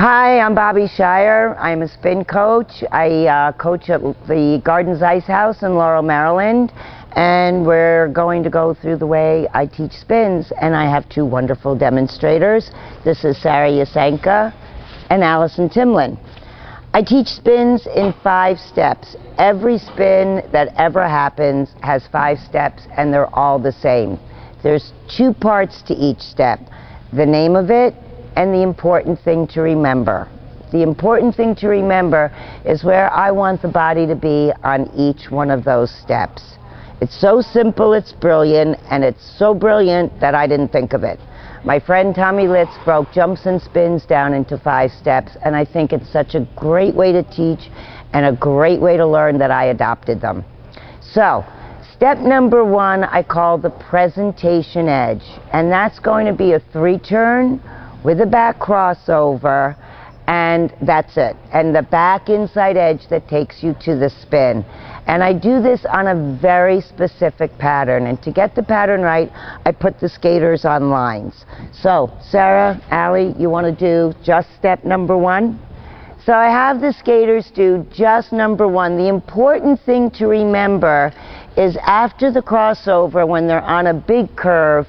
Hi, I'm Bobby Shire. I'm a spin coach. I coach at the Gardens Ice House in Laurel, Maryland, and we're going to go through the way I teach spins, and I have two wonderful demonstrators. This is Sarah Yasenka and Allison Timlin. I teach spins in 5 steps. Every spin that ever happens has 5 steps, and they're all the same. There's 2 parts to each step: the name of it and the important thing to remember. The important thing to remember is where I want the body to be on each one of those steps. It's so simple, it's brilliant, and it's so brilliant that I didn't think of it. My friend Tommy Litz broke jumps and spins down into 5 steps, and I think it's such a great way to teach and a great way to learn that I adopted them. So, step number 1 I call the presentation edge, and that's going to be a 3-turn with a back crossover, and that's it. And the back inside edge that takes you to the spin. And I do this on a very specific pattern, and to get the pattern right, I put the skaters on lines. So, Sarah, Allie, you want to do just step number 1? So I have the skaters do just number 1. The important thing to remember is after the crossover, when they're on a big curve,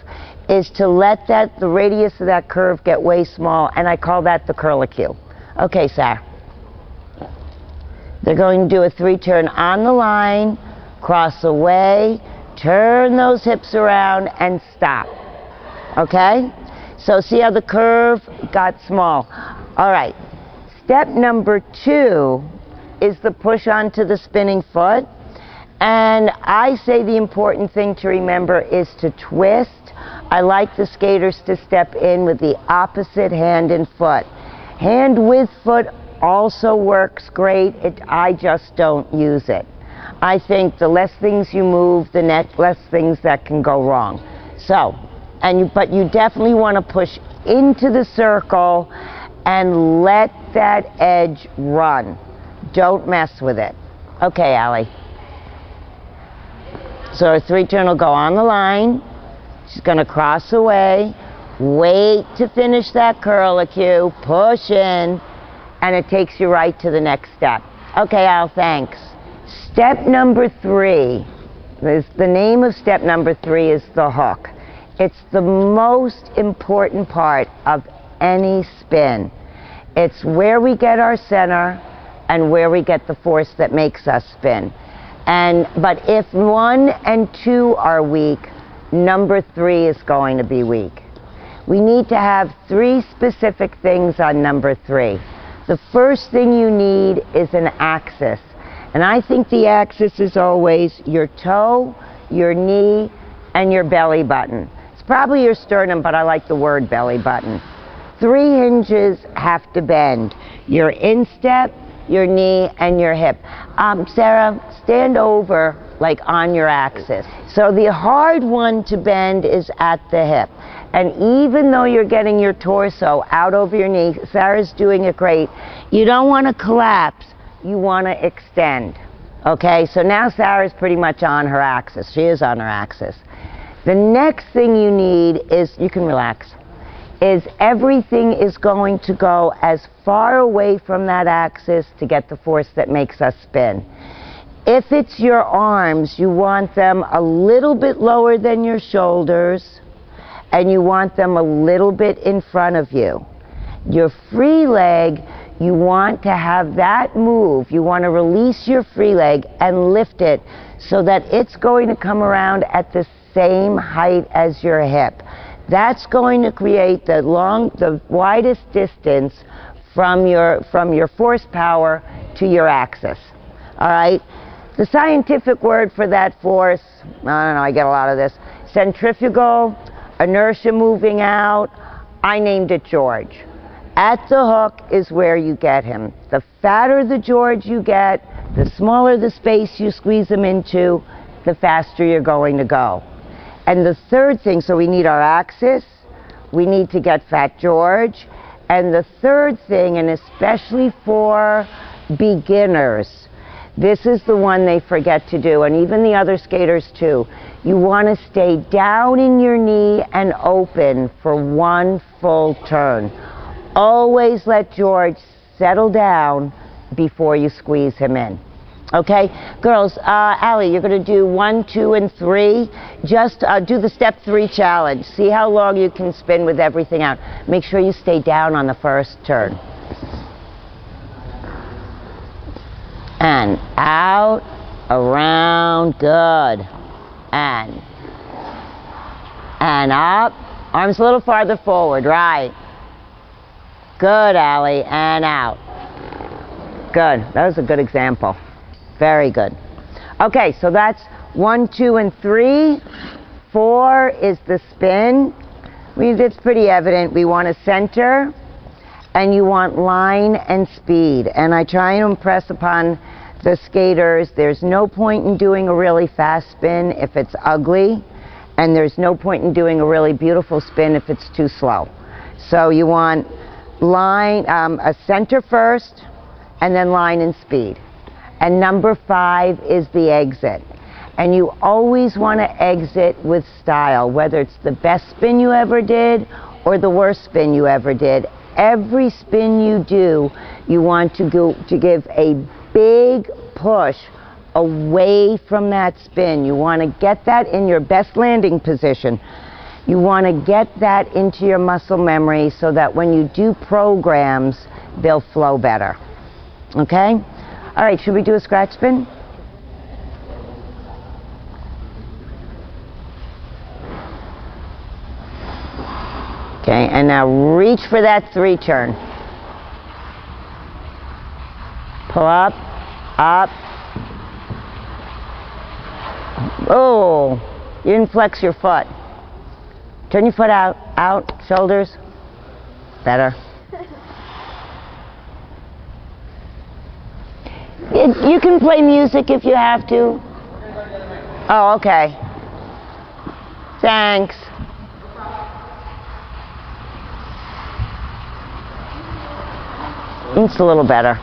is to let the radius of that curve get way small, and I call that the curlicue. Okay, Sarah. They're going to do a 3-turn on the line, cross away, turn those hips around, and stop. Okay? So see how the curve got small. All right. Step number 2 is the push onto the spinning foot. And I say the important thing to remember is to twist. I like the skaters to step in with the opposite hand and foot. Hand with foot also works great. I just don't use it. I think the less things you move, the less things that can go wrong. So, but you definitely want to push into the circle and let that edge run. Don't mess with it. Okay, Allie. So our 3-turn will go on the line. She's going to cross away, wait to finish that curlicue, push in, and it takes you right to the next step. Okay, Al, thanks. Step number 3, the name of step number 3 is the hook. It's the most important part of any spin. It's where we get our center and where we get the force that makes us spin. But if 1 and 2 are weak, number 3 is going to be weak. We need to have 3 specific things on number 3. The first thing you need is an axis. And I think the axis is always your toe, your knee, and your belly button. It's probably your sternum, but I like the word belly button. 3 hinges have to bend: your instep, your knee, and your hip. Sarah, stand over like on your axis. So the hard one to bend is at the hip. And even though you're getting your torso out over your knee, Sarah's doing it great, you don't want to collapse, you want to extend. Okay, so now Sarah's pretty much on her axis. She is on her axis. The next thing you need is, you can relax, is everything is going to go as far away from that axis to get the force that makes us spin. If it's your arms, you want them a little bit lower than your shoulders, and you want them a little bit in front of you. Your free leg, you want to have that move. You want to release your free leg and lift it so that it's going to come around at the same height as your hip. That's going to create the widest distance from your force power to your axis. All right? The scientific word for that force, I don't know, I get a lot of this, centrifugal, inertia moving out. I named it George. At the hook is where you get him. The fatter the George you get, the smaller the space you squeeze him into, the faster you're going to go. And the third thing, so we need our axis, we need to get Fat George, and the third thing, and especially for beginners, this is the one they forget to do, and even the other skaters too. You want to stay down in your knee and open for 1 full turn. always let George settle down before you squeeze him in. Okay? Girls, Allie, you're going to do 1, 2, and 3. Just do the step 3 challenge. See how long you can spin with everything out. Make sure you stay down on the first turn. And out, around, good. And up. Arms a little farther forward, right. Good, Allie, and out. Good. That was a good example. Very good. Okay, so that's 1, 2, and 3. 4 is the spin. It's pretty evident. We want to center, and you want line and speed. And I try to impress upon the skaters, there's no point in doing a really fast spin if it's ugly, and there's no point in doing a really beautiful spin if it's too slow. So you want line, a center first, and then line and speed. And number 5 is the exit. And you always want to exit with style, whether it's the best spin you ever did or the worst spin you ever did. Every spin you do, you want to give a big push away from that spin. You want to get that in your best landing position. You want to get that into your muscle memory so that when you do programs, they'll flow better. Okay? All right, should we do a scratch spin? Okay, and now reach for that 3 turn. Pull up, up. Oh, you didn't flex your foot. Turn your foot out, shoulders. Better. You can play music if you have to. Oh, okay. Thanks. It's a little better.